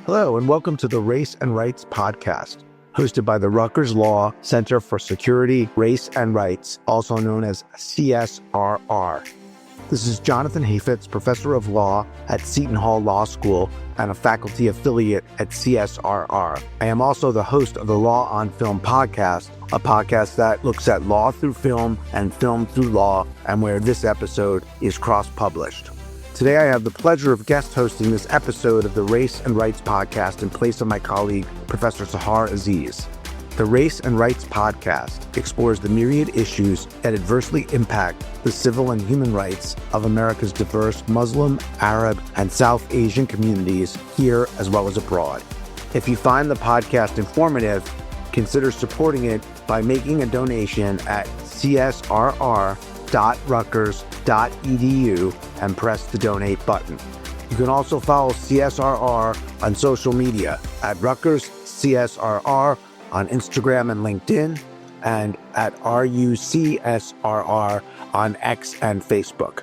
Hello, and welcome to the Race and Rights podcast, hosted by the Rutgers Law Center for Security, Race and Rights, also known as CSRR. This is Jonathan Hafetz, professor of law at Seton Hall Law School and a faculty affiliate at CSRR. I am also the host of the Law on Film podcast, a podcast that looks at law through film and film through law, and where this episode is cross-published. Today, I have the pleasure of guest hosting this episode of the Race and Rights podcast in place of my colleague, Professor Sahar Aziz. The Race and Rights podcast explores the myriad issues that adversely impact the civil and human rights of America's diverse Muslim, Arab, and South Asian communities here as well as abroad. If you find the podcast informative, consider supporting it by making a donation at csrr.rutgers.edu and press the donate button. You can also follow CSRR on social media at Rutgers CSRR on Instagram and LinkedIn, and at RUCSRR on X and Facebook.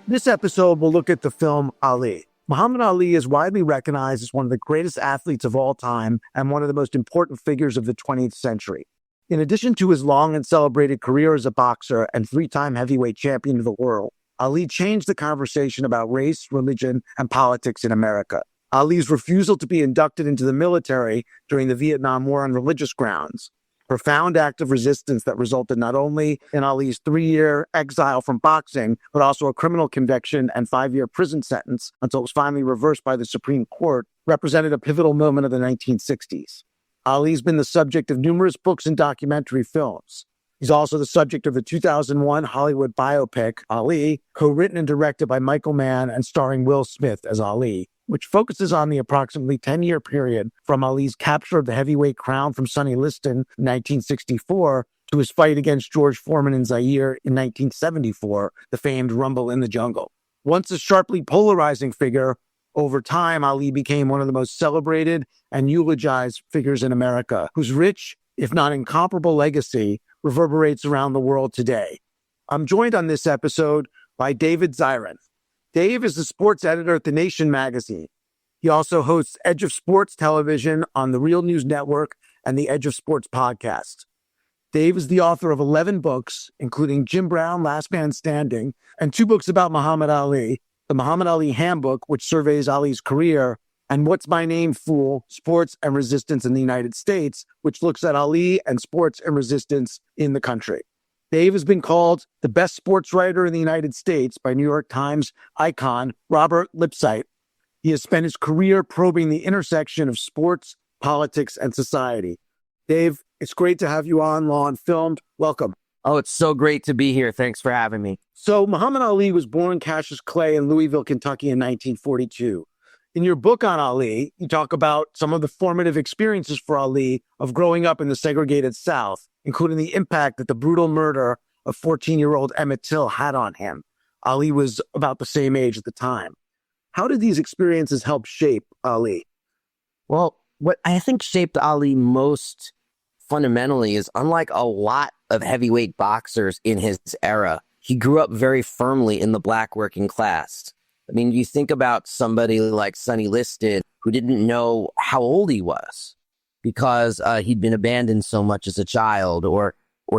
This episode will look at the film Ali. Muhammad Ali is widely recognized as one of the greatest athletes of all time and one of the most important figures of the 20th century. In addition to his long and celebrated career as a boxer and three-time heavyweight champion of the world, Ali changed the conversation about race, religion, and politics in America. Ali's refusal to be inducted into the military during the Vietnam War on religious grounds, profound act of resistance that resulted not only in Ali's 3-year exile from boxing, but also a criminal conviction and 5-year prison sentence until it was finally reversed by the Supreme Court, represented a pivotal moment of the 1960s. Ali's been the subject of numerous books and documentary films. He's also the subject of the 2001 Hollywood biopic, Ali, co-written and directed by Michael Mann and starring Will Smith as Ali, which focuses on the approximately 10-year period from Ali's capture of the heavyweight crown from Sonny Liston in 1964 to his fight against George Foreman in Zaire in 1974, the famed Rumble in the Jungle. Once a sharply polarizing figure, over time, Ali became one of the most celebrated and eulogized figures in America, whose rich, if not incomparable legacy reverberates around the world today. I'm joined on this episode by David Zaire. Dave is the sports editor at The Nation magazine. He also hosts Edge of Sports television on the Real News Network and the Edge of Sports podcast. Dave is the author of 11 books, including Jim Brown, Last Man Standing, and 2 books about Muhammad Ali, The Muhammad Ali Handbook, which surveys Ali's career, and What's My Name, Fool? Sports and Resistance in the United States, which looks at Ali and sports and resistance in the country. Dave has been called the best sports writer in the United States by New York Times icon Robert Lipsyte. He has spent his career probing the intersection of sports, politics, and society. Dave, it's great to have you on Law and Film. Welcome. Oh, it's so great to be here. Thanks for having me. So Muhammad Ali was born Cassius Clay in Louisville, Kentucky in 1942. In your book on Ali, you talk about some of the formative experiences for Ali of growing up in the segregated South, including the impact that the brutal murder of 14-year-old Emmett Till had on him. Ali was about the same age at the time. How did these experiences help shape Ali? Well, what I think shaped Ali most fundamentally is, unlike a lot of heavyweight boxers in his era, he grew up very firmly in the Black working class. I mean, you think about somebody like Sonny Liston, who didn't know how old he was because he'd been abandoned so much as a child, or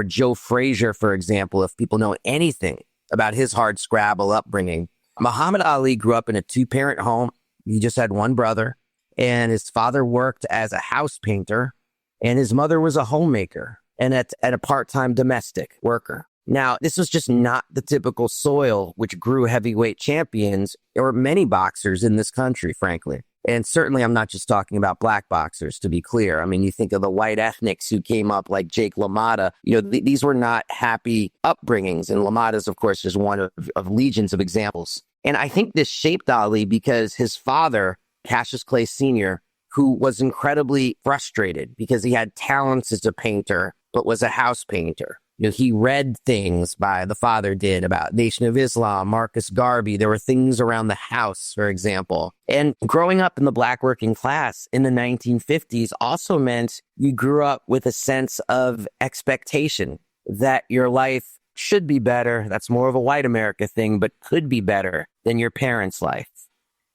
Joe Frazier, for example, if people know anything about his hard scrabble upbringing. Muhammad Ali grew up in a 2-parent home. He just had one brother, and his father worked as a house painter, and his mother was a homemaker and at a part-time domestic worker. Now, this was just not the typical soil which grew heavyweight champions or many boxers in this country, frankly. And certainly I'm not just talking about Black boxers, to be clear. I mean, you think of the white ethnics who came up like Jake LaMotta. These were not happy upbringings. And LaMotta's, of course, just one of legions of examples. And I think this shaped Ali because his father, Cassius Clay Sr., who was incredibly frustrated because he had talents as a painter, but was a house painter. He read things the father did about Nation of Islam, Marcus Garvey. There were things around the house, for example. And growing up in the Black working class in the 1950s also meant you grew up with a sense of expectation that your life should be better. That's more of a white America thing, but could be better than your parents' life.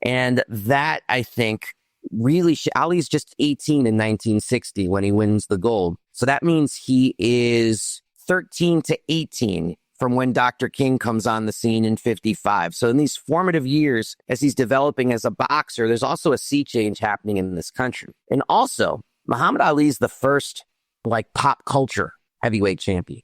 And that, I think, really, Ali's just 18 in 1960 when he wins the gold. So that means he is 13 to 18 from when Dr. King comes on the scene in 55. So in these formative years, as he's developing as a boxer, there's also a sea change happening in this country. And also, Muhammad Ali is the first pop culture heavyweight champion,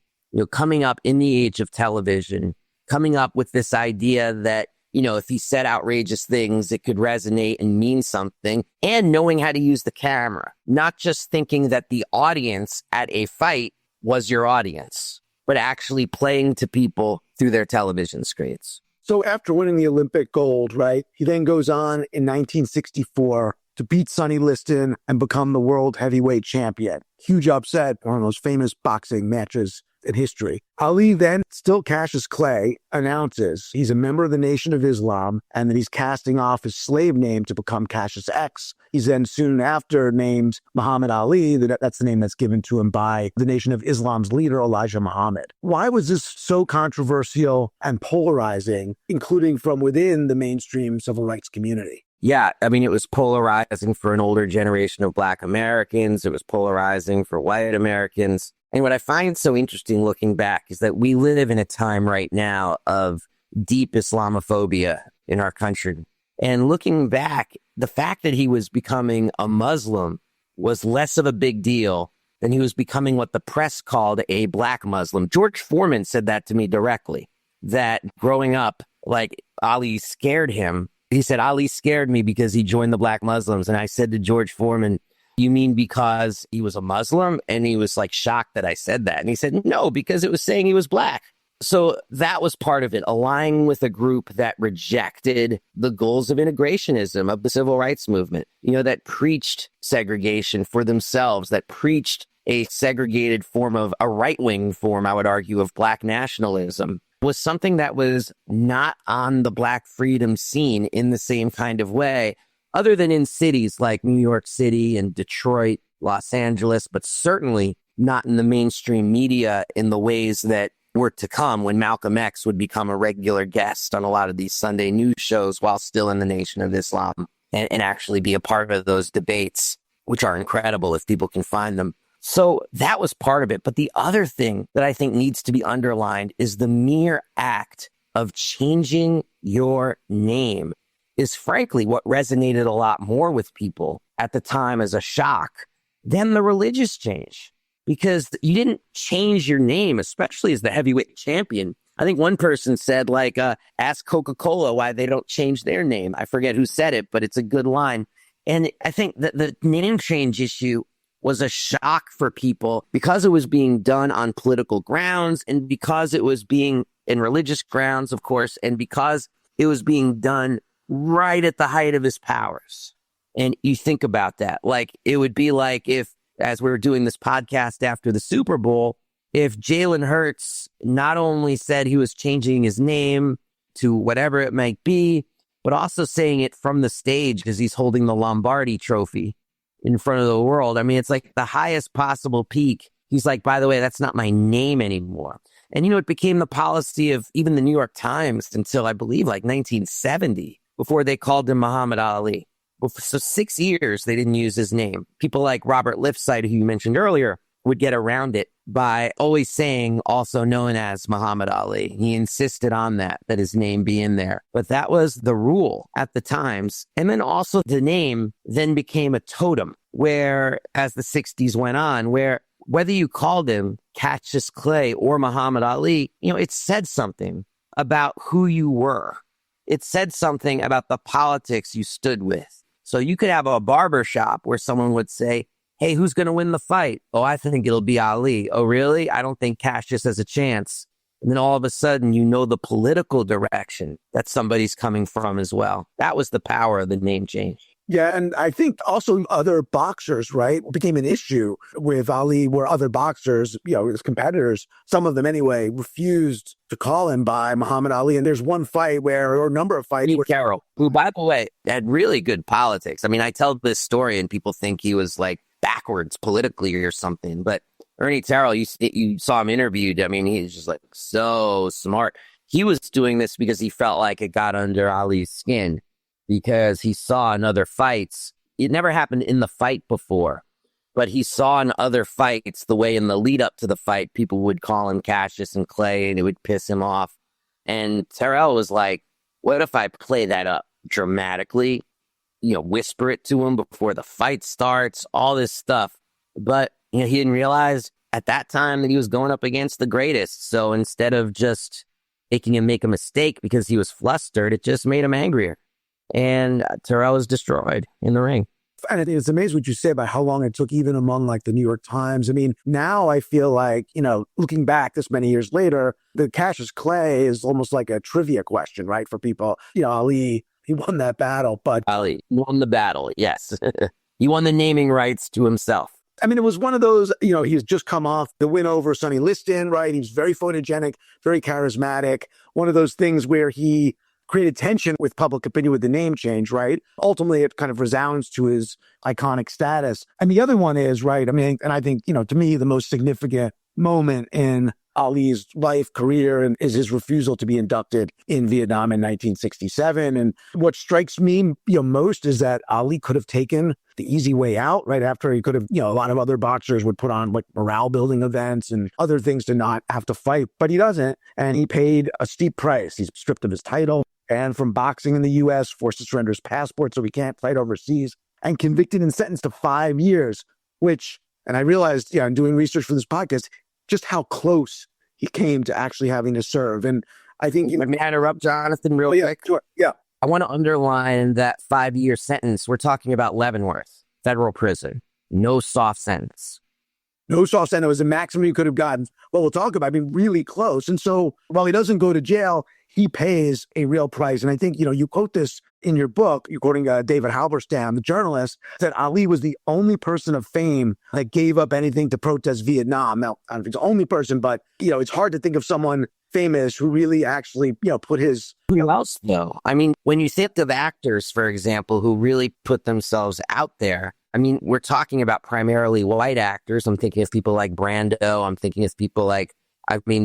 coming up in the age of television, coming up with this idea that, if he said outrageous things, it could resonate and mean something, and knowing how to use the camera, not just thinking that the audience at a fight was your audience, but actually playing to people through their television screens. So after winning the Olympic gold, right, he then goes on in 1964 to beat Sonny Liston and become the world heavyweight champion. Huge upset, one of the most famous boxing matches in history. Ali then, still Cassius Clay, announces he's a member of the Nation of Islam and that he's casting off his slave name to become Cassius X. He's then soon after named Muhammad Ali. That's the name that's given to him by the Nation of Islam's leader, Elijah Muhammad. Why was this so controversial and polarizing, including from within the mainstream civil rights community? Yeah, it was polarizing for an older generation of Black Americans. It was polarizing for white Americans. And what I find so interesting looking back is that we live in a time right now of deep Islamophobia in our country. And looking back, the fact that he was becoming a Muslim was less of a big deal than he was becoming what the press called a Black Muslim. George Foreman said that to me directly, that growing up, Ali scared him. He said, Ali scared me because he joined the Black Muslims. And I said to George Foreman, you mean because he was a Muslim? And he was shocked that I said that. And he said, no, because it was saying he was Black. So that was part of it, aligning with a group that rejected the goals of integrationism, of the civil rights movement, that preached segregation for themselves, that preached a segregated form of a right-wing form, I would argue, of Black nationalism, was something that was not on the Black freedom scene in the same kind of way, other than in cities like New York City and Detroit, Los Angeles, but certainly not in the mainstream media in the ways that were to come when Malcolm X would become a regular guest on a lot of these Sunday news shows while still in the Nation of Islam and actually be a part of those debates, which are incredible if people can find them. So that was part of it. But the other thing that I think needs to be underlined is the mere act of changing your name is frankly what resonated a lot more with people at the time as a shock than the religious change. Because you didn't change your name, especially as the heavyweight champion. I think one person said, ask Coca-Cola why they don't change their name. I forget who said it, but it's a good line. And I think that the name change issue was a shock for people because it was being done on political grounds and because it was being in religious grounds, of course, and because it was being done right at the height of his powers. And you think about that, it would be like if, as we were doing this podcast after the Super Bowl, if Jalen Hurts not only said he was changing his name to whatever it might be, but also saying it from the stage because he's holding the Lombardi trophy in front of the world. It's the highest possible peak. He's like, by the way, that's not my name anymore. And, it became the policy of even the New York Times until I believe 1970 before they called him Muhammad Ali. So 6 years, they didn't use his name. People like Robert Lifside, who you mentioned earlier, would get around it by always saying, also known as Muhammad Ali. He insisted on that his name be in there. But that was the rule at the times. And then also the name then became a totem where, as the 60s went on, where whether you called him Cassius Clay or Muhammad Ali, it said something about who you were. It said something about the politics you stood with. So you could have a barber shop where someone would say, hey, who's going to win the fight? Oh, I think it'll be Ali. Oh, really? I don't think Cassius has a chance. And then all of a sudden, the political direction that somebody's coming from as well. That was the power of the name change. Yeah, and I think also other boxers, right, became an issue with Ali where other boxers, his competitors, some of them anyway, refused to call him by Muhammad Ali. And there's one fight or a number of fights. Pete Carroll, who, by the way, had really good politics. I tell this story and people think he was backwards politically or something. But Ernie Terrell, you saw him interviewed. He's just so smart. He was doing this because he felt like it got under Ali's skin, because he saw in other fights it never happened in the fight before, but he saw in other fights the way in the lead up to the fight, people would call him Cassius and Clay and it would piss him off. And Terrell was like, what if I play that up dramatically, whisper it to him before the fight starts, all this stuff. But he didn't realize at that time that he was going up against the greatest. So instead of just making him make a mistake because he was flustered, it just made him angrier. And Terrell was destroyed in the ring. And I think it's amazing what you say about how long it took, even among like the New York Times. I mean, now I feel like, looking back this many years later, the Cassius Clay is almost like a trivia question, right? For people, Ali, he won that battle, but Ali won the battle. Yes. He won the naming rights to himself. I mean, it was one of those, he's just come off the win over Sonny Liston, right? He's very photogenic, very charismatic. One of those things where he created tension with public opinion with the name change, right? Ultimately, it kind of resounds to his iconic status. And the other one is, right, I mean, and I think, to me, the most significant moment in Ali's life, career, and is his refusal to be inducted in Vietnam in 1967. And what strikes me, most is that Ali could have taken the easy way out right after. He could have, a lot of other boxers would put on like morale building events and other things to not have to fight, but he doesn't. And he paid a steep price. He's stripped of his title and from boxing in the U.S., forced to surrender his passport so he can't fight overseas, and convicted and sentenced to 5 years, which, and I realized, in doing research for this podcast, just how close he came to actually having to serve. And I think... May I interrupt, Jonathan, real quick? Sure. Yeah. I want to underline that 5-year sentence. We're talking about Leavenworth, federal prison. No soft sentence. No soft sentence. It was the maximum you could have gotten. Well, we'll talk about it. I mean, really close. And so while he doesn't go to jail, he pays a real price. And I think, you quote this in your book, you're quoting David Halberstam, the journalist, that Ali was the only person of fame that gave up anything to protest Vietnam. Now, I don't know if he's the only person, but, it's hard to think of someone famous who really actually, put his... Who else, though? I mean, when you think of actors, for example, who really put themselves out there, I mean, we're talking about primarily white actors. I'm thinking of people like Brando. I'm thinking of people like,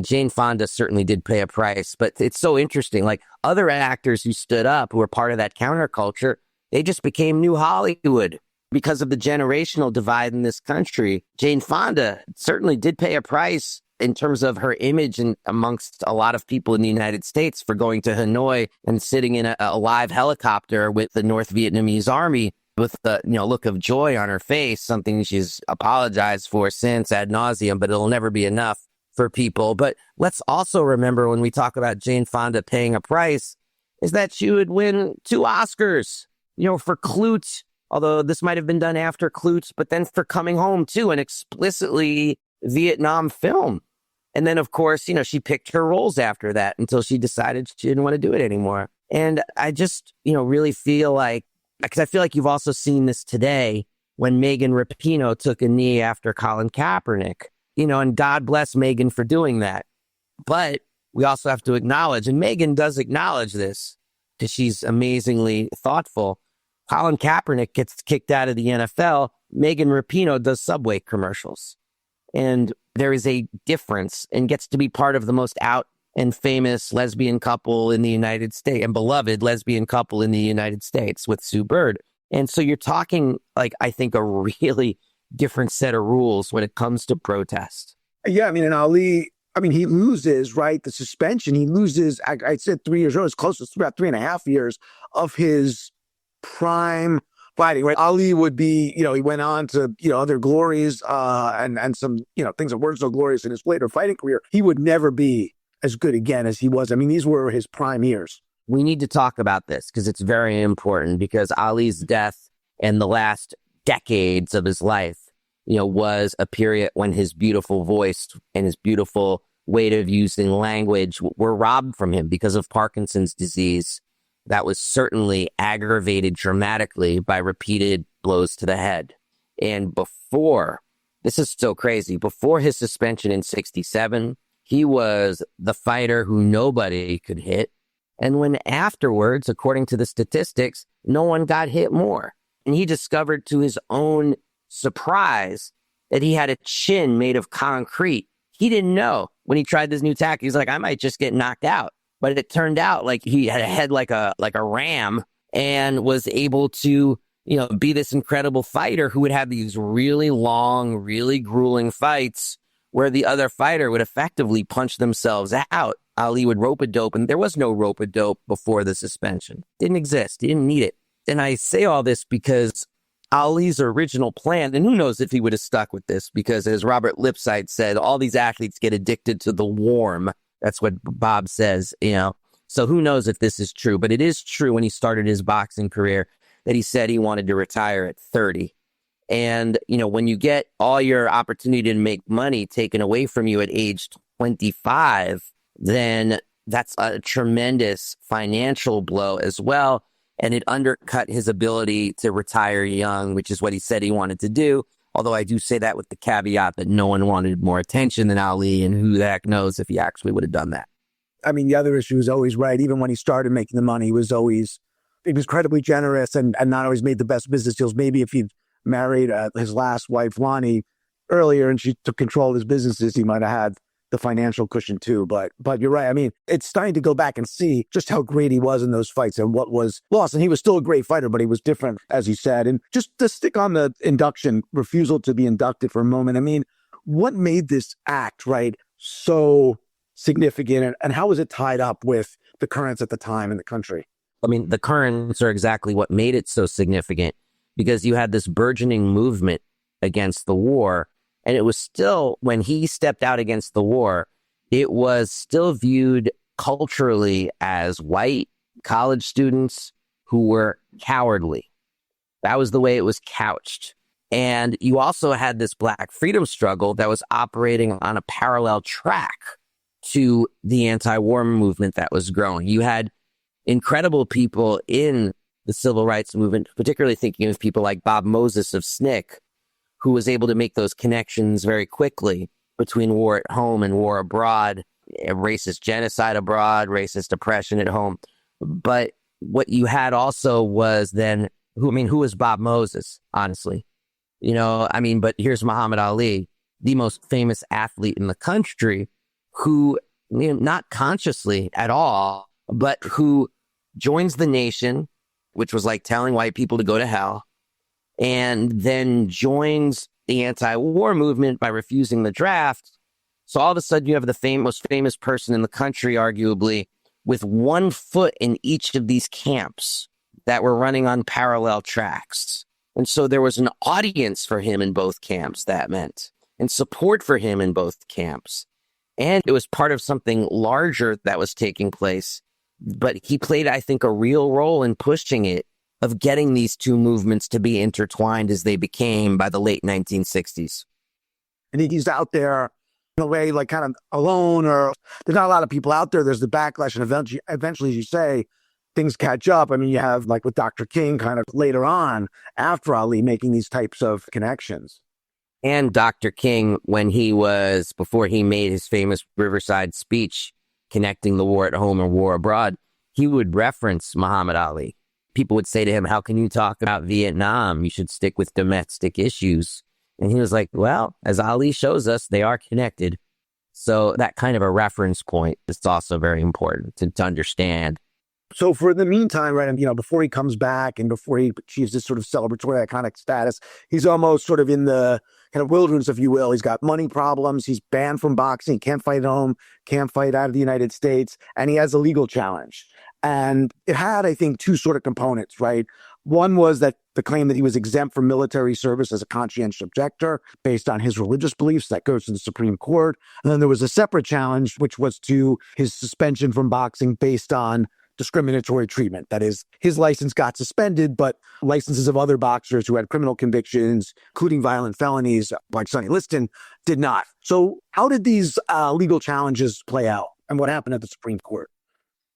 Jane Fonda certainly did pay a price, but it's so interesting. Like other actors who stood up, who were part of that counterculture, they just became new Hollywood because of the generational divide in this country. Jane Fonda certainly did pay a price in terms of her image and amongst a lot of people in the United States for going to Hanoi and sitting in a live helicopter with the North Vietnamese army with the look of joy on her face, something she's apologized for since ad nauseum, but it'll never be enough for people. But let's also remember when we talk about Jane Fonda paying a price is that she would win 2 Oscars, for Klute, although this might have been done after Klute, but then for Coming Home too, an explicitly Vietnam film. And then, of course, she picked her roles after that until she decided she didn't want to do it anymore. And I just, really feel like, because I feel like you've also seen this today when Megan Rapinoe took a knee after Colin Kaepernick, and God bless Megan for doing that. But we also have to acknowledge, and Megan does acknowledge this because she's amazingly thoughtful. Colin Kaepernick gets kicked out of the NFL. Megan Rapinoe does Subway commercials. And there is a difference and gets to be part of the most out and famous lesbian couple in the United States and beloved lesbian couple in the United States with Sue Bird. And so you're talking like, I think, a really different set of rules when it comes to protest. Yeah, I mean, and Ali, he loses, right, the suspension. He loses, I said 3 years old, it's close to about 3.5 years of his prime fighting, right? Ali would be, he went on to, other glories and some, things that weren't so glorious in his later fighting career. He would never be as good again as he was. I mean, these were his prime years. We need to talk about this because it's very important, because Ali's death and the last decades of his life, was a period when his beautiful voice and his beautiful way of using language were robbed from him because of Parkinson's disease. That was certainly aggravated dramatically by repeated blows to the head. And before, this is so crazy, before his suspension in 1967, he was the fighter who nobody could hit. And when afterwards, according to the statistics, no one got hit more. And he discovered to his own surprise that he had a chin made of concrete. He didn't know when he tried this new tactic. He's like, I might just get knocked out. But it turned out like he had a head like a ram and was able to, be this incredible fighter who would have these really long, really grueling fights where the other fighter would effectively punch themselves out. Ali would rope-a-dope, and there was no rope-a-dope before the suspension. Didn't exist. He didn't need it. And I say all this because Ali's original plan, and who knows if he would have stuck with this, because as Robert Lipsyte said, all these athletes get addicted to the warm. That's what Bob says, So who knows if this is true, but it is true when he started his boxing career that he said he wanted to retire at 30. And, when you get all your opportunity to make money taken away from you at age 25, then that's a tremendous financial blow as well. And it undercut his ability to retire young, which is what he said he wanted to do. Although I do say that with the caveat that no one wanted more attention than Ali, and who the heck knows if he actually would have done that. I mean, the other issue is always right. Even when he started making the money, he was incredibly generous and not always made the best business deals. Maybe if he'd married his last wife, Lonnie, earlier and she took control of his businesses, he might have had the financial cushion too. But you're right. I mean, it's starting to go back and see just how great he was in those fights and what was lost. And he was still a great fighter, but he was different, as you said. And just to stick on the refusal to be inducted for a moment. I mean, what made this act, right, so significant, and how was it tied up with the currents at the time in the country? I mean, the currents are exactly what made it so significant, because you had this burgeoning movement against the war. And it was still, when he stepped out against the war, it was still viewed culturally as white college students who were cowardly. That was the way it was couched. And you also had this Black freedom struggle that was operating on a parallel track to the anti-war movement that was growing. You had incredible people in the civil rights movement, particularly thinking of people like Bob Moses of SNCC, who was able to make those connections very quickly between war at home and war abroad, racist genocide abroad, racist oppression at home. But what you had also was then, who was Bob Moses, honestly? But here's Muhammad Ali, the most famous athlete in the country, who, not consciously at all, but who joins the nation, which was like telling white people to go to hell, and then joins the anti-war movement by refusing the draft. So all of a sudden you have the most famous person in the country, arguably, with one foot in each of these camps that were running on parallel tracks. And so there was an audience for him in both camps, that meant, and support for him in both camps. And it was part of something larger that was taking place. But he played, I think, a real role in pushing it, of getting these two movements to be intertwined as they became by the late 1960s. And he's out there in a way like kind of alone, or there's not a lot of people out there. There's the backlash, and eventually, as you say, things catch up. I mean, you have like with Dr. King kind of later on after Ali making these types of connections. And Dr. King, before he made his famous Riverside speech connecting the war at home and war abroad, he would reference Muhammad Ali. People would say to him, how can you talk about Vietnam? You should stick with domestic issues. And he was like, well, as Ali shows us, they are connected. So that kind of a reference point is also very important to understand. So for the meantime, right, before he comes back and before he achieves this sort of celebratory iconic status, he's almost sort of in the kind of wilderness, if you will. He's got money problems. He's banned from boxing. He can't fight at home, can't fight out of the United States. And he has a legal challenge. And it had, I think, two sort of components, right? One was that the claim that he was exempt from military service as a conscientious objector based on his religious beliefs. That goes to the Supreme Court. And then there was a separate challenge, which was to his suspension from boxing based on discriminatory treatment. That is, his license got suspended, but licenses of other boxers who had criminal convictions, including violent felonies like Sonny Liston, did not. So how did these legal challenges play out? And what happened at the Supreme Court?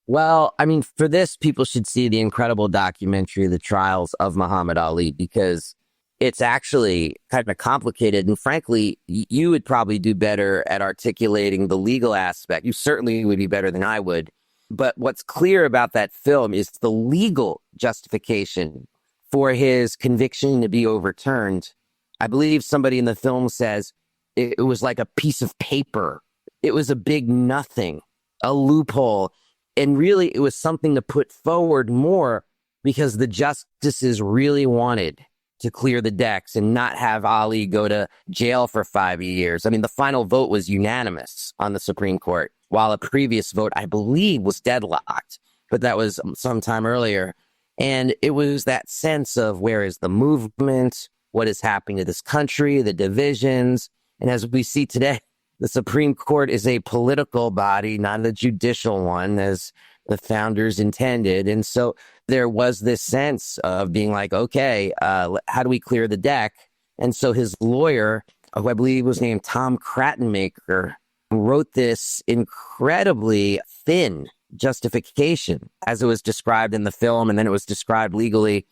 Well, for this, people should see the incredible documentary, The Trials of Muhammad Ali, because it's actually kind of complicated. And frankly, you would probably do better at articulating the legal aspect. You certainly would be better than I would. But what's clear about that film is the legal justification for his conviction to be overturned. I believe somebody in the film says it was like a piece of paper. It was a big nothing, a loophole. And really, it was something to put forward more because the justices really wanted to clear the decks and not have Ali go to jail for 5 years. I mean, the final vote was unanimous on the Supreme Court, while a previous vote, I believe, was deadlocked, but that was some time earlier. And it was that sense of where is the movement, what is happening to this country, the divisions. And as we see today, the Supreme Court is a political body, not a judicial one, as the founders intended. And so there was this sense of being like, okay, how do we clear the deck? And so his lawyer, who I believe was named Tom Crattenmaker, wrote this incredibly thin justification as it was described in the film, and then it was described legally,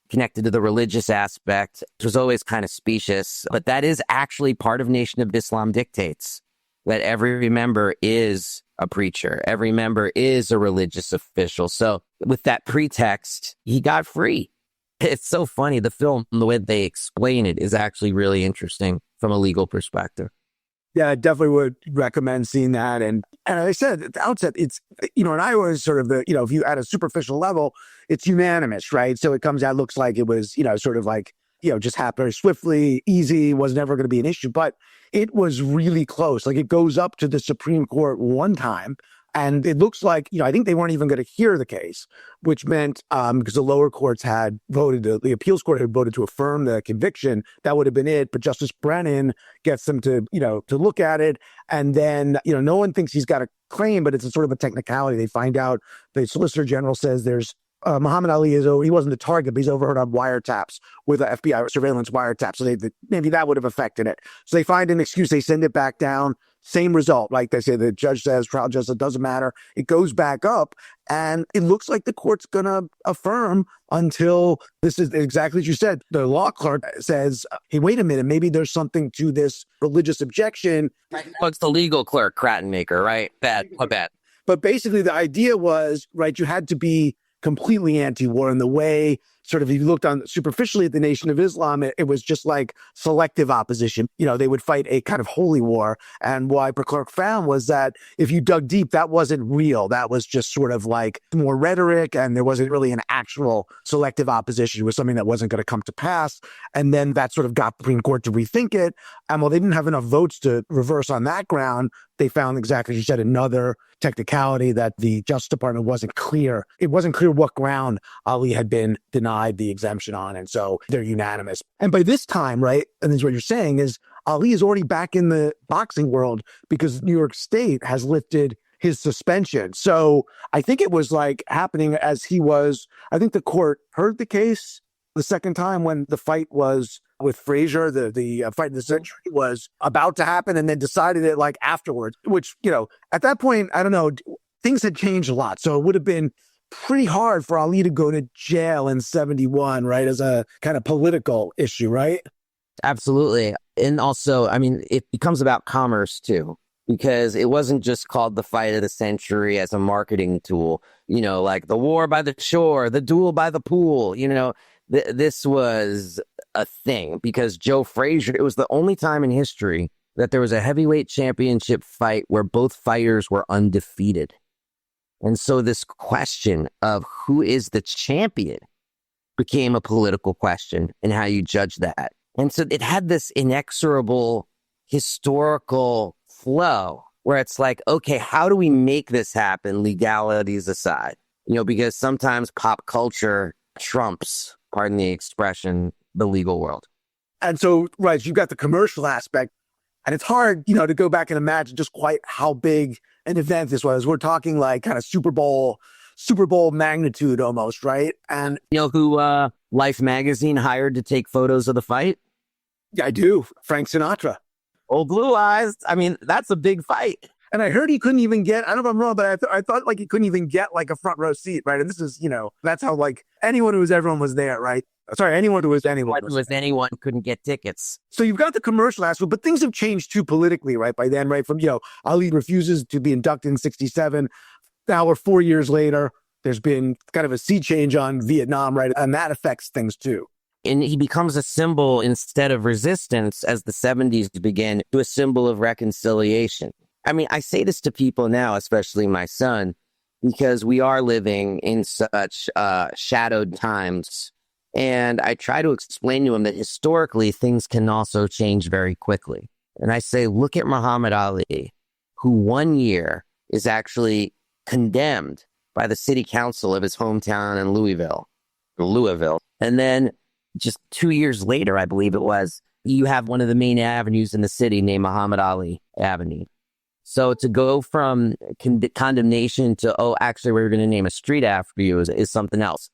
connected to the religious aspect, which was always kind of specious. But that is actually part of Nation of Islam dictates, that every member is a preacher, every member is a religious official. So with that pretext, he got free. It's so funny. The film, the way they explain it, is actually really interesting from a legal perspective. Yeah, I definitely would recommend seeing that. And as I said at the outset, it's, and I was sort of if you at a superficial level, it's unanimous, right? So it comes out, looks like it was, sort of like, just happened very swiftly, easy, was never going to be an issue. But it was really close. Like, it goes up to the Supreme Court one time, and it looks like, I think they weren't even going to hear the case, which meant because the lower courts had voted, the appeals court had voted to affirm the conviction, that would have been it. But Justice Brennan gets them to look at it. And then, no one thinks he's got a claim, but it's a sort of a technicality. They find out, the Solicitor General says there's Muhammad Ali he wasn't the target, but he's overheard on wiretaps with a FBI surveillance wiretap. So maybe that would have affected it. So they find an excuse. They send it back down. Same result. Like they say, the judge says, trial judge, it doesn't matter. It goes back up, and it looks like the court's going to affirm until this is exactly as you said. The law clerk says, hey, wait a minute, maybe there's something to this religious objection. Well, it's the legal clerk, Crattenmaker, right? Bad. But basically the idea was, right, you had to be completely anti-war in the way, sort of, if you looked on superficially at the Nation of Islam, it was just like selective opposition. They would fight a kind of holy war. And what Clerk found was that if you dug deep, that wasn't real. That was just sort of like more rhetoric, and there wasn't really an actual selective opposition. It was something that wasn't going to come to pass. And then that sort of got the Supreme Court to rethink it. And while they didn't have enough votes to reverse on that ground, they found, exactly as you said, another technicality, that the Justice Department wasn't clear. It wasn't clear what ground Ali had been denied the exemption on. And so they're unanimous. And by this time, right, and this is what you're saying, is Ali is already back in the boxing world because New York State has lifted his suspension. So I think it was like happening as I think the court heard the case the second time when the fight was with Frazier, the fight of the century was about to happen, and then decided it like afterwards, which, at that point, I don't know, things had changed a lot. So it would have been pretty hard for Ali to go to jail in 71, right? As a kind of political issue, right? Absolutely. And also, I mean, it becomes about commerce too, because it wasn't just called the fight of the century as a marketing tool, like the war by the shore, the duel by the pool, this was a thing because Joe Frazier, it was the only time in history that there was a heavyweight championship fight where both fighters were undefeated. And so this question of who is the champion became a political question and how you judge that. And so it had this inexorable historical flow where it's like, okay, how do we make this happen, legalities aside? Because sometimes pop culture trumps, pardon the expression, the legal world. And so, right, you've got the commercial aspect, and it's hard, to go back and imagine just quite how big an event this was. We're talking like kind of Super Bowl magnitude almost, right? And who Life magazine hired to take photos of the fight? Yeah, I do. Frank Sinatra. Old Blue Eyes. I mean, that's a big fight. And I heard he couldn't even get, I don't know if I'm wrong, but I thought like he couldn't even get like a front row seat, right? And this is, that's how like everyone was there, right? Sorry, anyone who was anyone. Anyone couldn't get tickets. So you've got the commercial aspect, but things have changed too politically, right? By then, right? From, Ali refuses to be inducted in 67. Now we're 4 years later. There's been kind of a sea change on Vietnam, right? And that affects things too. And he becomes a symbol instead of resistance as the 70s begin to a symbol of reconciliation. I mean, I say this to people now, especially my son, because we are living in such shadowed times. And I try to explain to him that historically things can also change very quickly. And I say, look at Muhammad Ali, who 1 year is actually condemned by the city council of his hometown in Louisville. And then just 2 years later, I believe it was, you have one of the main avenues in the city named Muhammad Ali Avenue. So to go from condemnation to, oh, actually, we're going to name a street after you is something else.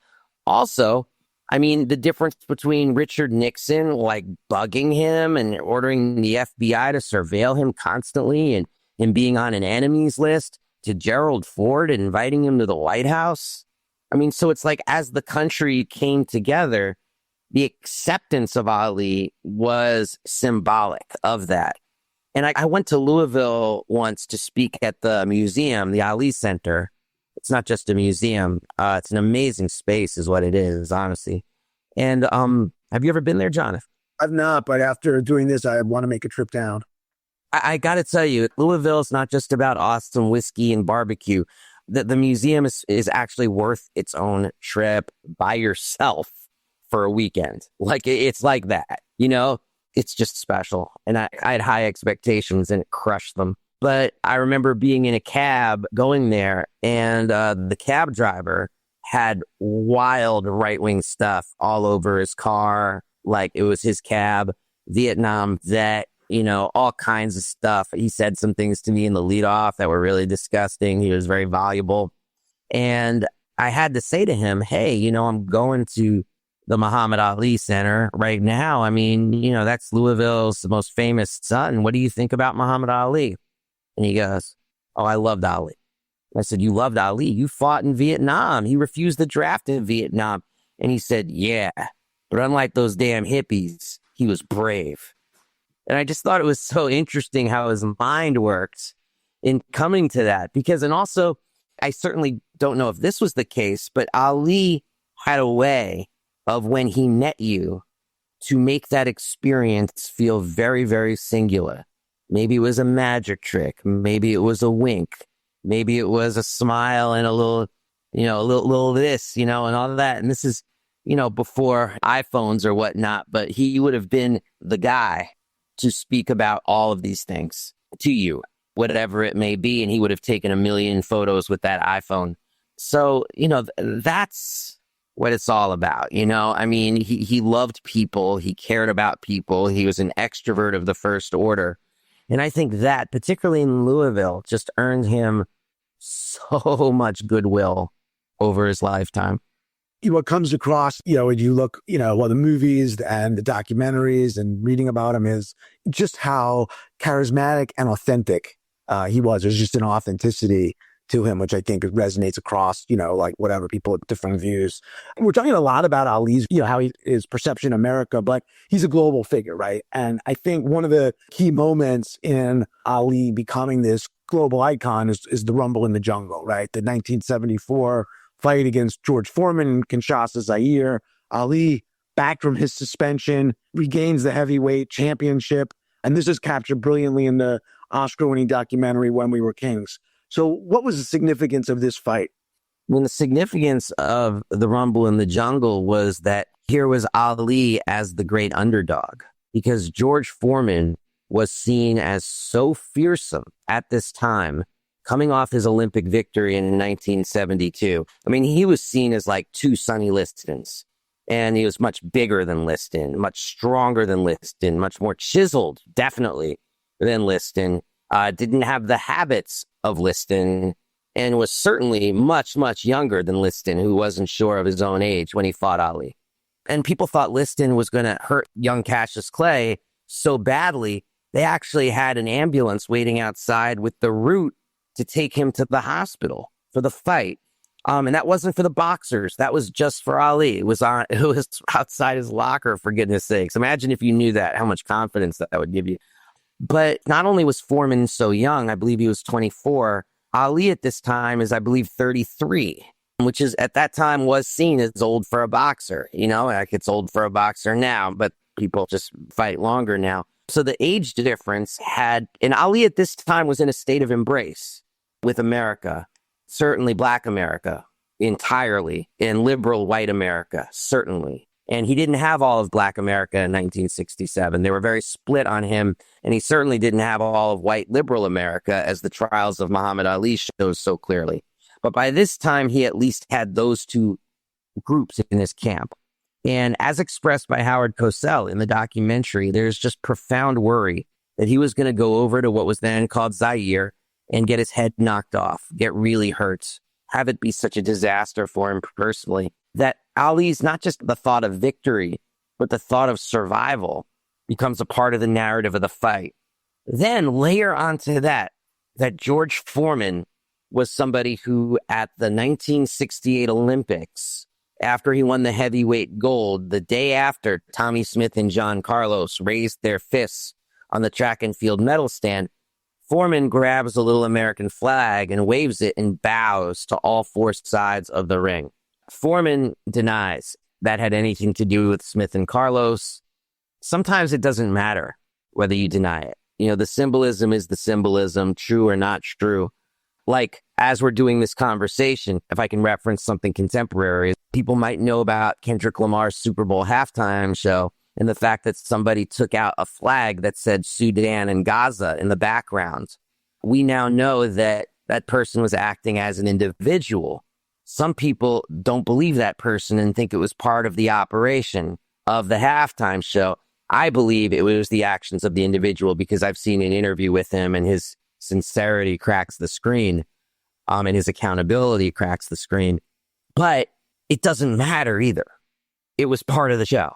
Also, I mean, the difference between Richard Nixon, like bugging him and ordering the FBI to surveil him constantly and being on an enemies list, to Gerald Ford and inviting him to the White House. I mean, so it's like as the country came together, the acceptance of Ali was symbolic of that. And I went to Louisville once to speak at the museum, the Ali Center. It's not just a museum. It's an amazing space is what it is, honestly. And have you ever been there, Jonathan? I've not, but after doing this, I want to make a trip down. I got to tell you, Louisville is not just about awesome whiskey and barbecue. The museum is actually worth its own trip by yourself for a weekend. Like, it's like that, you know? It's just special. And I had high expectations and it crushed them. But I remember being in a cab going there, and the cab driver had wild right-wing stuff all over his car. Like, it was his cab, Vietnam vet, you know, all kinds of stuff. He said some things to me in the leadoff that were really disgusting. He was very voluble. And I had to say to him, hey, you know, I'm going to the Muhammad Ali Center right now. I mean, you know, that's Louisville's most famous son. What do you think about Muhammad Ali? And he goes, oh, I loved Ali. I said, you loved Ali? You fought in Vietnam. He refused the draft in Vietnam. And he said, yeah, but unlike those damn hippies, he was brave. And I just thought it was so interesting how his mind worked in coming to that. Because, and also, I certainly don't know if this was the case, but Ali had a way of when he met you to make that experience feel very, very singular. Maybe it was a magic trick. Maybe it was a wink. Maybe it was a smile and a little, you know, a little this, you know, and all of that. And this is, you know, before iPhones or whatnot, but he would have been the guy to speak about all of these things to you, whatever it may be. And he would have taken a million photos with that iPhone. So, you know, that's what it's all about. You know, I mean, he loved people. He cared about people. He was an extrovert of the first order. And I think that, particularly in Louisville, just earned him so much goodwill over his lifetime. What comes across, you know, when you look, you know, well, the movies and the documentaries and reading about him is just how charismatic and authentic he was. There's just an authenticity to him, which I think resonates across, you know, like whatever people with different views. We're talking a lot about Ali's, you know, how his perception in America, but he's a global figure, right? And I think one of the key moments in Ali becoming this global icon is the Rumble in the Jungle, right? The 1974 fight against George Foreman in Kinshasa, Zaire. Ali, back from his suspension, regains the heavyweight championship. And this is captured brilliantly in the Oscar-winning documentary, When We Were Kings. So what was the significance of this fight? Well, the significance of the Rumble in the Jungle was that here was Ali as the great underdog, because George Foreman was seen as so fearsome at this time, coming off his Olympic victory in 1972. I mean, he was seen as like two Sonny Listons, and he was much bigger than Liston, much stronger than Liston, much more chiseled, definitely, than Liston. Didn't have the habits of Liston, and was certainly much, much younger than Liston, who wasn't sure of his own age when he fought Ali. And people thought Liston was going to hurt young Cassius Clay so badly, they actually had an ambulance waiting outside with the route to take him to the hospital for the fight. And that wasn't for the boxers. That was just for Ali. It was outside his locker, for goodness sakes. Imagine if you knew that, how much confidence that would give you. But not only was Foreman so young, I believe he was 24, Ali at this time is, I believe, 33, which is at that time was seen as old for a boxer. You know, like it's old for a boxer now, but people just fight longer now. So the age difference and Ali at this time was in a state of embrace with America. certainly Black America entirely, and liberal white America, certainly. And he didn't have all of Black America in 1967. They were very split on him, and he certainly didn't have all of white liberal America, as the trials of Muhammad Ali shows so clearly. But by this time, he at least had those two groups in his camp. And as expressed by Howard Cosell in the documentary, there's just profound worry that he was going to go over to what was then called Zaire and get his head knocked off, get really hurt, have it be such a disaster for him personally, that Ali's not just the thought of victory, but the thought of survival becomes a part of the narrative of the fight. Then layer onto that George Foreman was somebody who at the 1968 Olympics, after he won the heavyweight gold, the day after Tommy Smith and John Carlos raised their fists on the track and field medal stand, Foreman grabs a little American flag and waves it and bows to all four sides of the ring. Foreman denies that had anything to do with Smith and Carlos. Sometimes it doesn't matter whether you deny it. You know, the symbolism is the symbolism, true or not true. Like, as we're doing this conversation, if I can reference something contemporary, people might know about Kendrick Lamar's Super Bowl halftime show and the fact that somebody took out a flag that said Sudan and Gaza in the background. We now know that that person was acting as an individual. Some people don't believe that person and think it was part of the operation of the halftime show. I believe it was the actions of the individual because I've seen an interview with him and his sincerity cracks the screen, and his accountability cracks the screen. But it doesn't matter either. It was part of the show.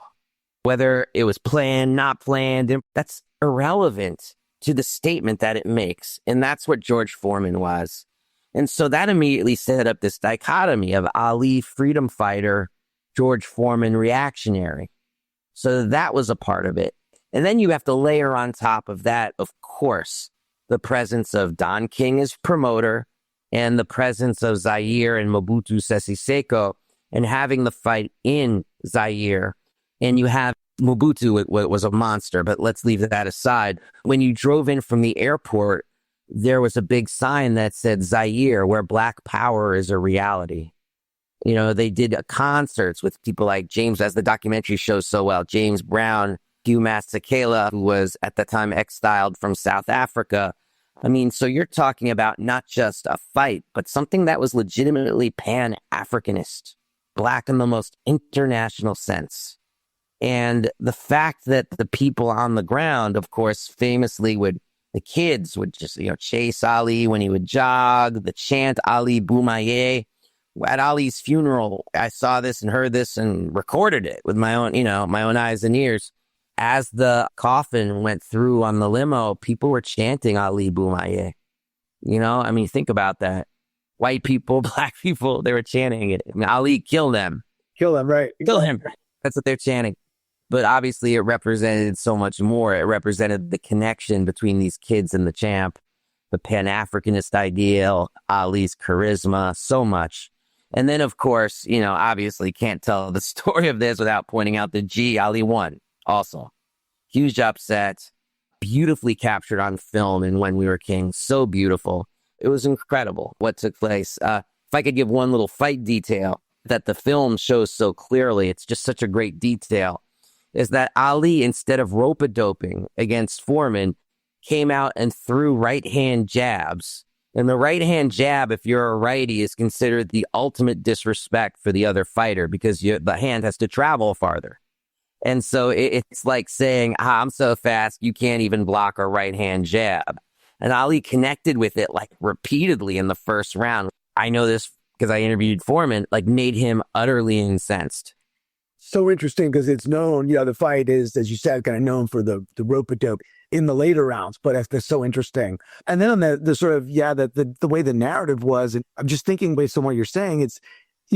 Whether it was planned, not planned, that's irrelevant to the statement that it makes. And that's what George Foreman was. And so that immediately set up this dichotomy of Ali, freedom fighter, George Foreman, reactionary. So that was a part of it. And then you have to layer on top of that, of course, the presence of Don King as promoter and the presence of Zaire and Mobutu Sese Seko and having the fight in Zaire. And you have Mobutu was a monster, but let's leave that aside. When you drove in from the airport, there was a big sign that said Zaire, where Black power is a reality. You know, they did concerts with people like James, as the documentary shows so well, James Brown, Hugh Masekela, who was at the time exiled from South Africa. I mean, so you're talking about not just a fight, but something that was legitimately Pan-Africanist, Black in the most international sense. And the fact that the people on the ground, of course, famously the kids would just, chase Ali when he would jog, the chant Ali Boumaye. At Ali's funeral, I saw this and heard this and recorded it with my own eyes and ears. As the coffin went through on the limo, people were chanting Ali Boumaye. I mean, think about that. White people, Black people, they were chanting it. I mean, Ali, kill them. Kill them, right? Kill him. That's what they're chanting. But obviously it represented so much more. It represented the connection between these kids and the champ, the Pan-Africanist ideal, Ali's charisma, so much. And then, of course, obviously can't tell the story of this without pointing out that Ali won also. Huge upset, beautifully captured on film in When We Were Kings. So beautiful. It was incredible what took place. If I could give one little fight detail that the film shows so clearly, it's just such a great detail, is that Ali, instead of rope-a-doping against Foreman, came out and threw right-hand jabs. And the right-hand jab, if you're a righty, is considered the ultimate disrespect for the other fighter because the hand has to travel farther. And so it's like saying, I'm so fast, you can't even block a right-hand jab. And Ali connected with it like repeatedly in the first round. I know this because I interviewed Foreman, made him utterly incensed. So interesting because it's known, the fight is, as you said, kind of known for the rope-a-dope in the later rounds, but that's so interesting. And then on the sort of, the way the narrative was, and I'm just thinking based on what you're saying, it's,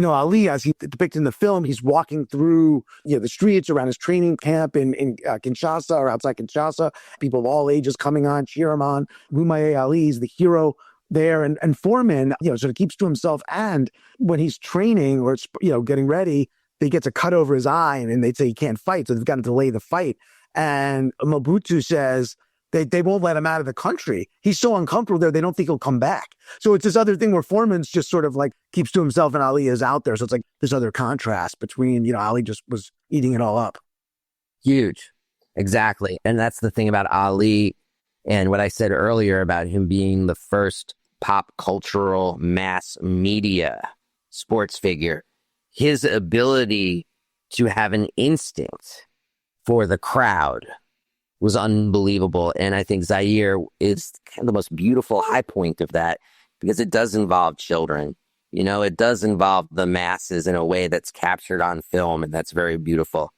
Ali, as he depicted in the film, he's walking through, the streets around his training camp in Kinshasa or outside Kinshasa, people of all ages coming on, cheer him on. Boumaye Ali is the hero there. And Foreman, sort of keeps to himself. And when he's training or, getting ready, he gets a cut over his eye and they say he can't fight. So they've got to delay the fight. And Mobutu says, They won't let him out of the country. He's so uncomfortable there, they don't think he'll come back. So it's this other thing where Foreman's just sort of like keeps to himself and Ali is out there. So it's like this other contrast between, Ali just was eating it all up. Huge. Exactly. And that's the thing about Ali and what I said earlier about him being the first pop cultural mass media sports figure. His ability to have an instinct for the crowd was unbelievable. And I think Zaire is kind of the most beautiful high point of that because it does involve children. It does involve the masses in a way that's captured on film, and that's very beautiful.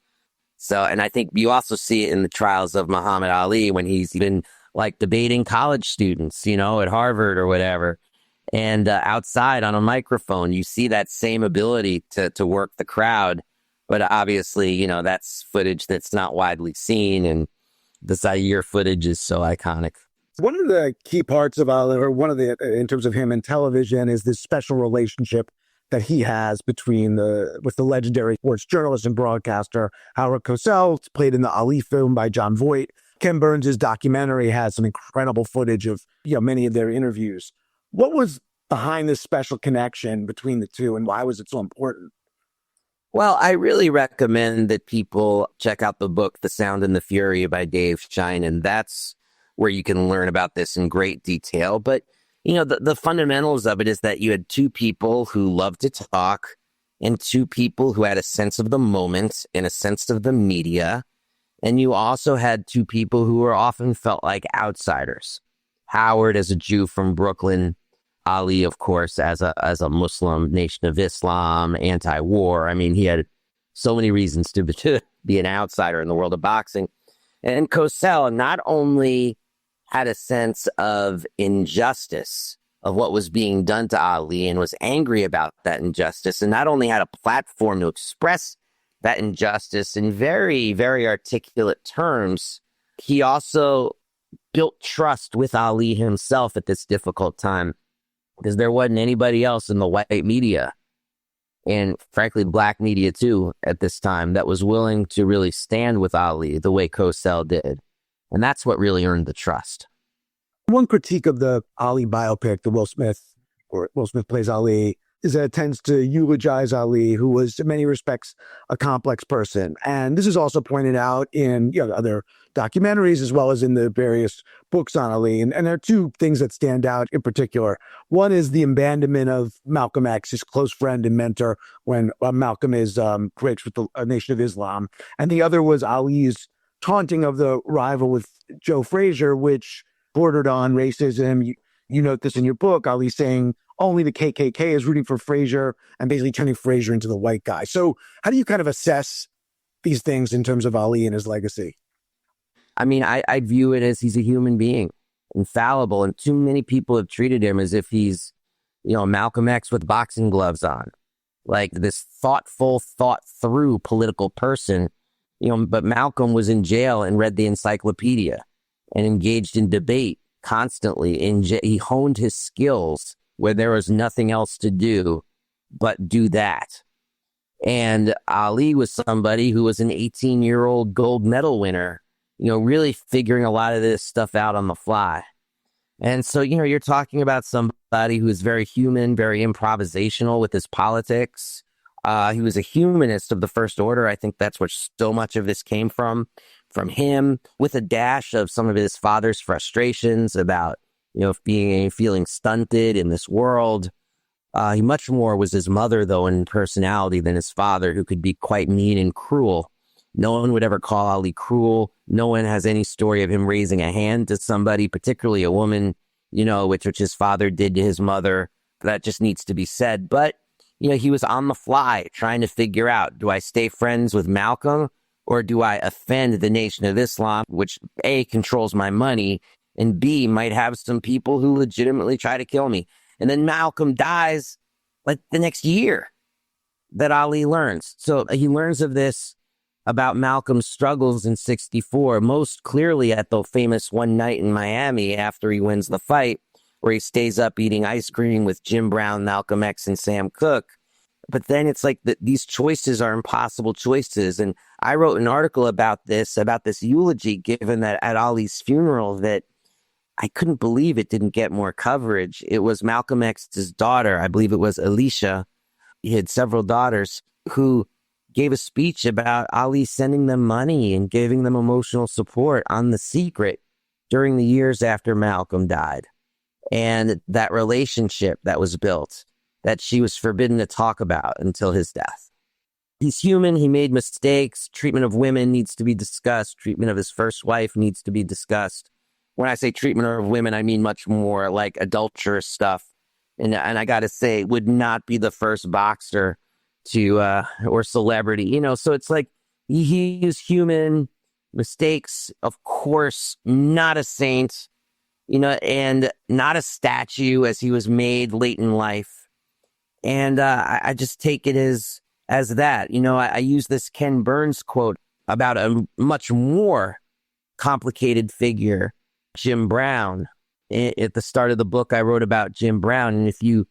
So, and I think you also see it in the trials of Muhammad Ali when he's been like debating college students, at Harvard or whatever. And outside on a microphone, you see that same ability to work the crowd. But obviously, that's footage that's not widely seen. And the Zaire footage is so iconic. One of the key parts of Ali, or in terms of him in television, is this special relationship that he has with the legendary sports journalist and broadcaster Howard Cosell, played in the Ali film by John Voight. Ken Burns' documentary has some incredible footage of many of their interviews. What was behind this special connection between the two, and why was it so important? Well, I really recommend that people check out the book, The Sound and the Fury by Dave Shine, and that's where you can learn about this in great detail. But, the fundamentals of it is that you had two people who loved to talk and two people who had a sense of the moment and a sense of the media. And you also had two people who were often felt like outsiders. Howard as a Jew from Brooklyn, Ali, of course, as a Muslim, Nation of Islam, anti-war. I mean, he had so many reasons to be an outsider in the world of boxing. And Cosell not only had a sense of injustice of what was being done to Ali and was angry about that injustice, and not only had a platform to express that injustice in very, very articulate terms, he also built trust with Ali himself at this difficult time. Because there wasn't anybody else in the white media, and frankly, black media too, at this time, that was willing to really stand with Ali the way Cosell did. And that's what really earned the trust. One critique of the Ali biopic, Will Smith plays Ali, is that it tends to eulogize Ali, who was in many respects a complex person. And this is also pointed out in other documentaries as well as in the various books on Ali. And there are two things that stand out in particular. One is the abandonment of Malcolm X, his close friend and mentor, when Malcolm is breaks with the Nation of Islam. And the other was Ali's taunting of the rival with Joe Frazier, which bordered on racism. You note this in your book, Ali saying only the KKK is rooting for Frazier and basically turning Frazier into the white guy. So how do you kind of assess these things in terms of Ali and his legacy? I mean, I view it as he's a human being, infallible, and too many people have treated him as if he's, Malcolm X with boxing gloves on, like this thoughtful, thought-through political person, but Malcolm was in jail and read the encyclopedia and engaged in debate constantly. He honed his skills where there was nothing else to do but do that. And Ali was somebody who was an 18-year-old gold medal winner, really figuring a lot of this stuff out on the fly. And so, you're talking about somebody who is very human, very improvisational with his politics. He was a humanist of the first order. I think that's where so much of this came from him, with a dash of some of his father's frustrations about, feeling stunted in this world. He much more was his mother, though, in personality than his father, who could be quite mean and cruel. No one would ever call Ali cruel. No one has any story of him raising a hand to somebody, particularly a woman, which his father did to his mother. That just needs to be said. But, he was on the fly trying to figure out, do I stay friends with Malcolm or do I offend the Nation of Islam, which A, controls my money, and B, might have some people who legitimately try to kill me. And then Malcolm dies like the next year that Ali learns. So he learns of this about Malcolm's struggles in 1964, most clearly at the famous one night in Miami after he wins the fight, where he stays up eating ice cream with Jim Brown, Malcolm X, and Sam Cooke. But then it's like these choices are impossible choices. And I wrote an article about this eulogy given at Ali's funeral that I couldn't believe it didn't get more coverage. It was Malcolm X's daughter, I believe it was Alicia. He had several daughters who gave a speech about Ali sending them money and giving them emotional support on the secret during the years after Malcolm died. And that relationship that was built that she was forbidden to talk about until his death. He's human. He made mistakes. Treatment of women needs to be discussed. Treatment of his first wife needs to be discussed. When I say treatment of women, I mean much more like adulterous stuff. And I got to say, would not be the first boxer to, or celebrity, you know, so it's like he is human. Mistakes, of course, not a saint, you know, and not a statue as he was made late in life. And I just take it as that, you know, I use this Ken Burns quote about a much more complicated figure, Jim Brown. At the start of the book, I wrote about Jim Brown. And if you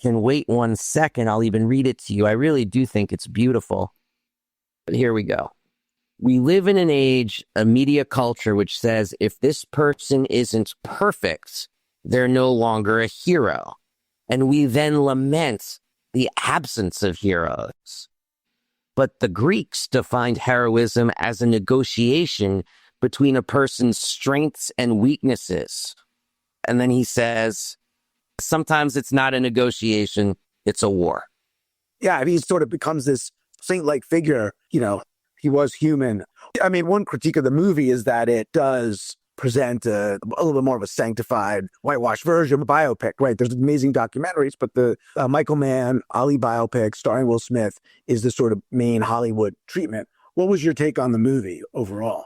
can wait 1 second, I'll even read it to you. I really do think it's beautiful. But here we go. We live in an age, a media culture, which says if this person isn't perfect, they're no longer a hero. And we then lament the absence of heroes. But the Greeks defined heroism as a negotiation between a person's strengths and weaknesses. And then he says, sometimes it's not a negotiation, it's a war. Yeah, I mean, he sort of becomes this saint-like figure, you know, he was human. I mean, one critique of the movie is that it does present a little bit more of a sanctified, whitewashed version of a biopic, right? There's amazing documentaries, but the Michael Mann, Ali biopic starring Will Smith is the sort of main Hollywood treatment. What was your take on the movie overall?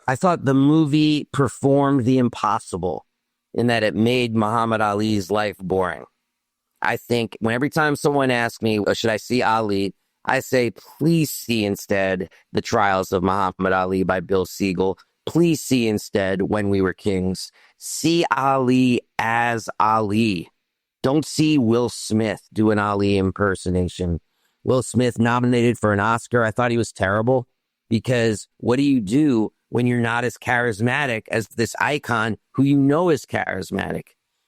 I thought the movie performed the impossible in that it made Muhammad Ali's life boring. I think every time someone asks me, should I see Ali? I say, please see instead The Trials of Muhammad Ali by Bill Siegel. Please see instead When We Were Kings. See Ali as Ali. Don't see Will Smith do an Ali impersonation. Will Smith nominated for an Oscar. I thought he was terrible because what do you do when you're not as charismatic as this icon who you know is charismatic?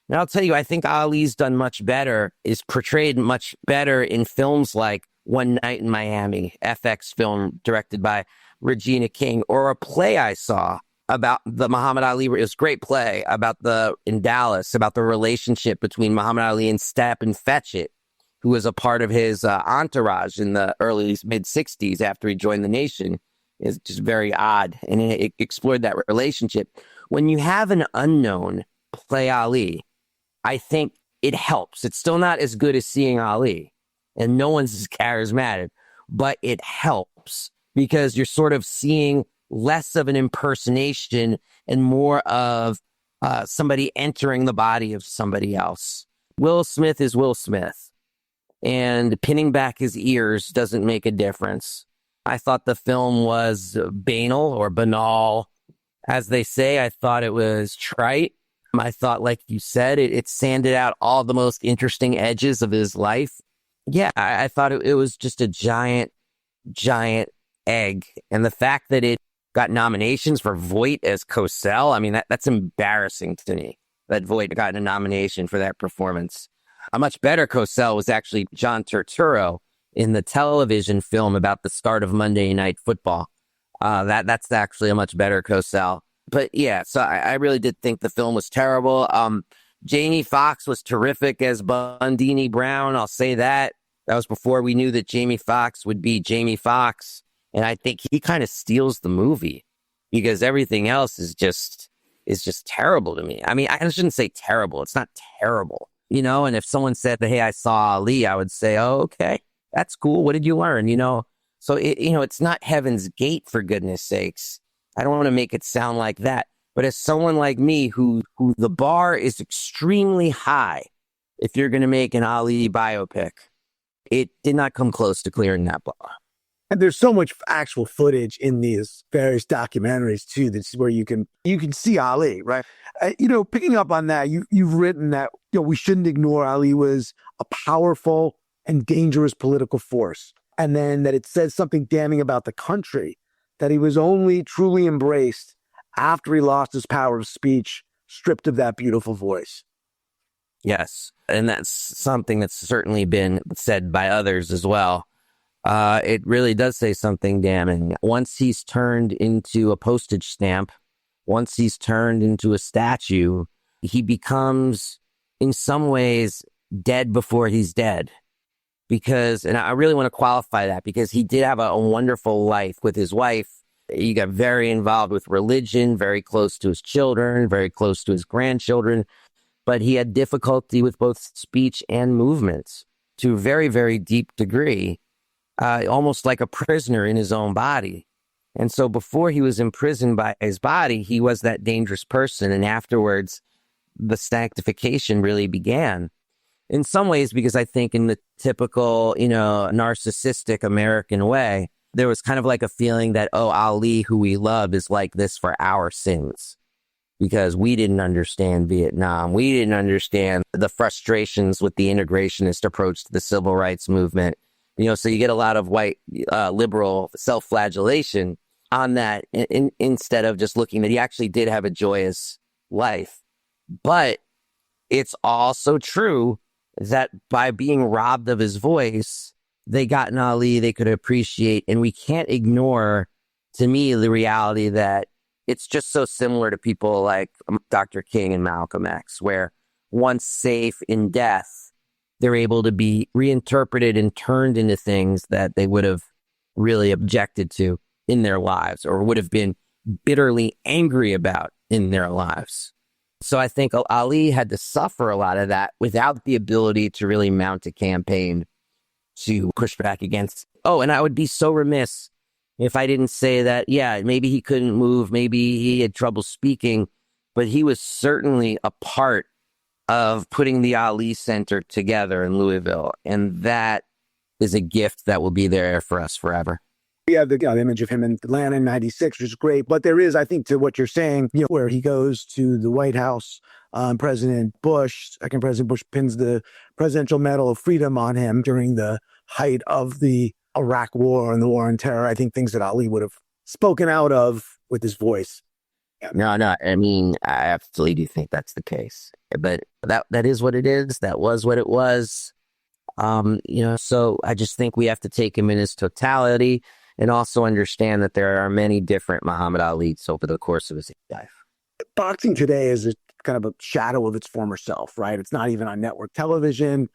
And I'll tell you, I think Ali's done much better, is portrayed much better in films like One Night in Miami, FX film directed by Regina King, or a play I saw about the Muhammad Ali. It was a great play in Dallas, about the relationship between Muhammad Ali and Stephen Fetchit, who was a part of his entourage in the early mid-60s after he joined the nation. It's just very odd. And it explored that relationship. When you have an unknown play Ali, I think it helps. It's still not as good as seeing Ali, and no one's as charismatic, but it helps because you're sort of seeing less of an impersonation and more of somebody entering the body of somebody else. Will Smith is Will Smith, and pinning back his ears doesn't make a difference. I thought the film was banal, as they say. I thought it was trite. I thought, like you said, it sanded out all the most interesting edges of his life. Yeah, I thought it was just a giant egg. And the fact that it got nominations for Voight as Cosell, I mean, that's embarrassing to me, that Voight got a nomination for that performance. A much better Cosell was actually John Turturro in the television film about the start of Monday Night Football. That's actually a much better Cosell. But yeah, so I really did think the film was terrible. Jamie Foxx was terrific as Bundini Brown. I'll say that. That was before we knew that Jamie Foxx would be Jamie Foxx. And I think he kind of steals the movie because everything else is just terrible to me. I mean, I shouldn't say terrible. It's not terrible, you know? And if someone said, hey, I saw Ali, I would say, oh, okay, that's cool. What did you learn? You know? So, it's not Heaven's Gate, for goodness sakes. I don't want to make it sound like that. But as someone like me who the bar is extremely high, if you're going to make an Ali biopic, it did not come close to clearing that bar. And there's so much actual footage in these various documentaries too. That's where you can see Ali, right? Picking up on that, you've written that we shouldn't ignore Ali was a powerful and dangerous political force. and then that it says something damning about the country, that he was only truly embraced after he lost his power of speech, stripped of that beautiful voice. Yes, and that's something that's certainly been said by others as well. It really does say something damning. Once he's turned into a postage stamp, once he's turned into a statue, he becomes, in some ways, dead before he's dead. Because, and I really want to qualify that, because he did have a wonderful life with his wife. He got very involved with religion, very close to his children, very close to his grandchildren. But he had difficulty with both speech and movements to a very, very deep degree, almost like a prisoner in his own body. And so before he was imprisoned by his body, he was that dangerous person. And afterwards, the sanctification really began. In some ways, because I think in the typical, narcissistic American way, there was kind of like a feeling that, oh, Ali, who we love, is like this for our sins. Because we didn't understand Vietnam. We didn't understand the frustrations with the integrationist approach to the civil rights movement. So you get a lot of white liberal self-flagellation on that instead of just looking that he actually did have a joyous life. But it's also true that by being robbed of his voice, they got an Ali they could appreciate. And we can't ignore, to me, the reality that it's just so similar to people like Dr. King and Malcolm X, where once safe in death, they're able to be reinterpreted and turned into things that they would have really objected to in their lives or would have been bitterly angry about in their lives. So I think Ali had to suffer a lot of that without the ability to really mount a campaign to push back against. Oh, and I would be so remiss if I didn't say that, yeah, maybe he couldn't move, maybe he had trouble speaking, but he was certainly a part of putting the Ali Center together in Louisville. And that is a gift that will be there for us forever. We have the image of him in Atlanta in 96, which is great. But there is, I think, to what you're saying, where he goes to the White House, second President Bush pins the Presidential Medal of Freedom on him during the height of the Iraq War and the War on Terror. I think things that Ali would have spoken out of with his voice. No, I mean, I absolutely do think that's the case. But that is what it is. That was what it was. So I just think we have to take him in his totality and also understand that there are many different Muhammad Ali's over the course of his life. Boxing today is kind of a shadow of its former self, right? It's not even on network television.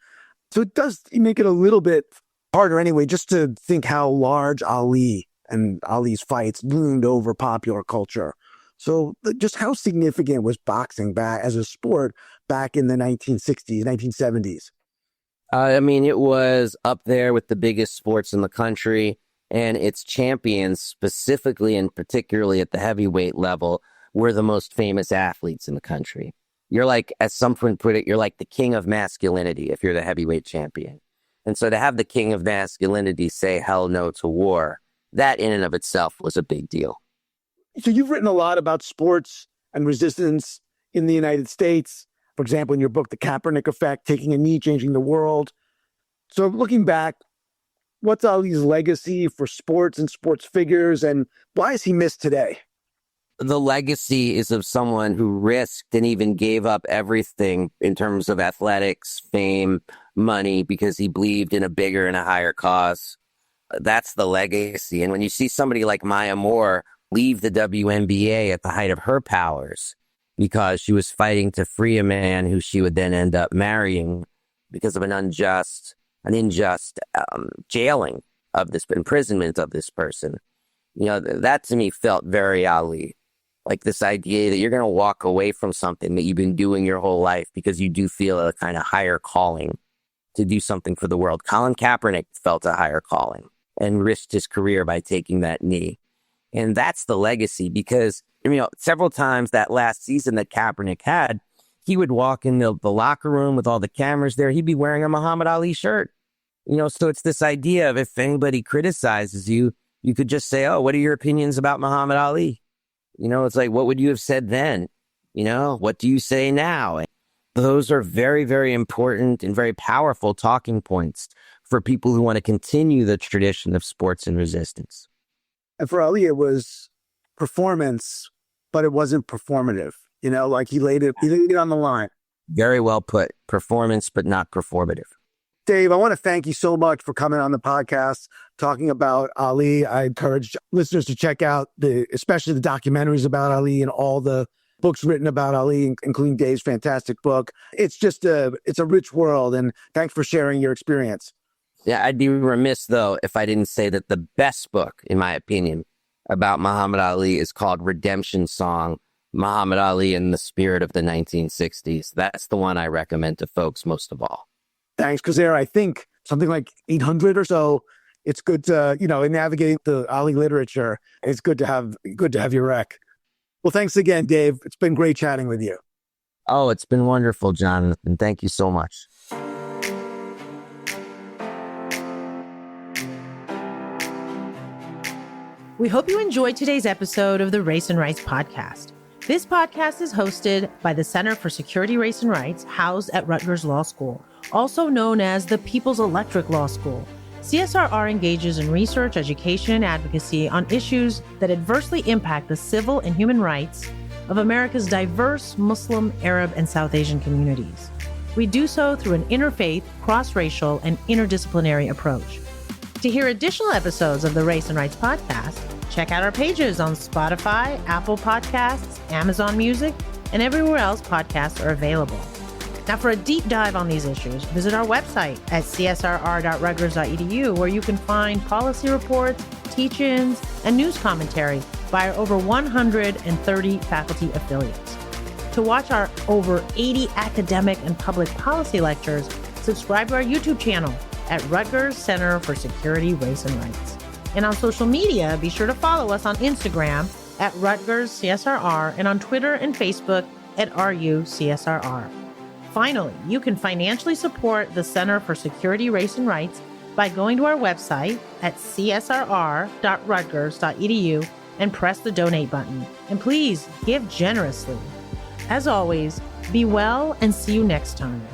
So it does make it a little bit harder anyway, just to think how large Ali and Ali's fights loomed over popular culture. So just how significant was boxing back as a sport back in the 1960s, 1970s? I mean, it was up there with the biggest sports in the country, and its champions, specifically and particularly at the heavyweight level, were the most famous athletes in the country. You're like, as someone put it, you're like the king of masculinity if you're the heavyweight champion. And so to have the king of masculinity say hell no to war, that in and of itself was a big deal. So you've written a lot about sports and resistance in the United States. For example, in your book, The Kaepernick Effect, Taking a Knee, Changing the World. So looking back, what's Ali's legacy for sports and sports figures, and why is he missed today? The legacy is of someone who risked and even gave up everything in terms of athletics, fame, money, because he believed in a bigger and a higher cause. That's the legacy. And when you see somebody like Maya Moore leave the WNBA at the height of her powers because she was fighting to free a man who she would then end up marrying because of an unjust jailing of this, imprisonment of this person. That to me felt very Ali. Like this idea that you're going to walk away from something that you've been doing your whole life because you do feel a kind of higher calling to do something for the world. Colin Kaepernick felt a higher calling and risked his career by taking that knee. And that's the legacy, because, several times that last season that Kaepernick had, he would walk in the locker room with all the cameras there. He'd be wearing a Muhammad Ali shirt. So it's this idea of if anybody criticizes you, you could just say, oh, what are your opinions about Muhammad Ali? It's like, what would you have said then? What do you say now? Those are very, very important and very powerful talking points for people who want to continue the tradition of sports and resistance. And for Ali, it was performance, but it wasn't performative. You know, like he laid it on the line. Very well put. Performance, but not performative. Dave, I want to thank you so much for coming on the podcast, talking about Ali. I encourage listeners to check out especially the documentaries about Ali and all the books written about Ali, including Dave's fantastic book. It's a rich world, and thanks for sharing your experience. Yeah, I'd be remiss, though, if I didn't say that the best book, in my opinion, about Muhammad Ali is called Redemption Song, Muhammad Ali in the Spirit of the 1960s. That's the one I recommend to folks most of all. Thanks, because there, I think, something like 800 or so. It's good to, in navigating the Ali literature, it's good to have your rec. Well, thanks again, Dave. It's been great chatting with you. Oh, it's been wonderful, Jonathan. Thank you so much. We hope you enjoyed today's episode of the Race and Rights podcast. This podcast is hosted by the Center for Security, Race and Rights, housed at Rutgers Law School, also known as the People's Electric Law School. CSRR engages in research, education, and advocacy on issues that adversely impact the civil and human rights of America's diverse Muslim, Arab, and South Asian communities. We do so through an interfaith, cross-racial, and interdisciplinary approach. To hear additional episodes of the Race and Rights podcast, check out our pages on Spotify, Apple Podcasts, Amazon Music, and everywhere else podcasts are available. Now, for a deep dive on these issues, visit our website at csrr.rutgers.edu, where you can find policy reports, teach-ins, and news commentary by our over 130 faculty affiliates. To watch our over 80 academic and public policy lectures, subscribe to our YouTube channel at Rutgers Center for Security, Race and Rights. And on social media, be sure to follow us on Instagram at Rutgers CSRR and on Twitter and Facebook at RUCSRR. Finally, you can financially support the Center for Security, Race and Rights by going to our website at csrr.rutgers.edu and press the donate button. And please give generously. As always, be well and see you next time.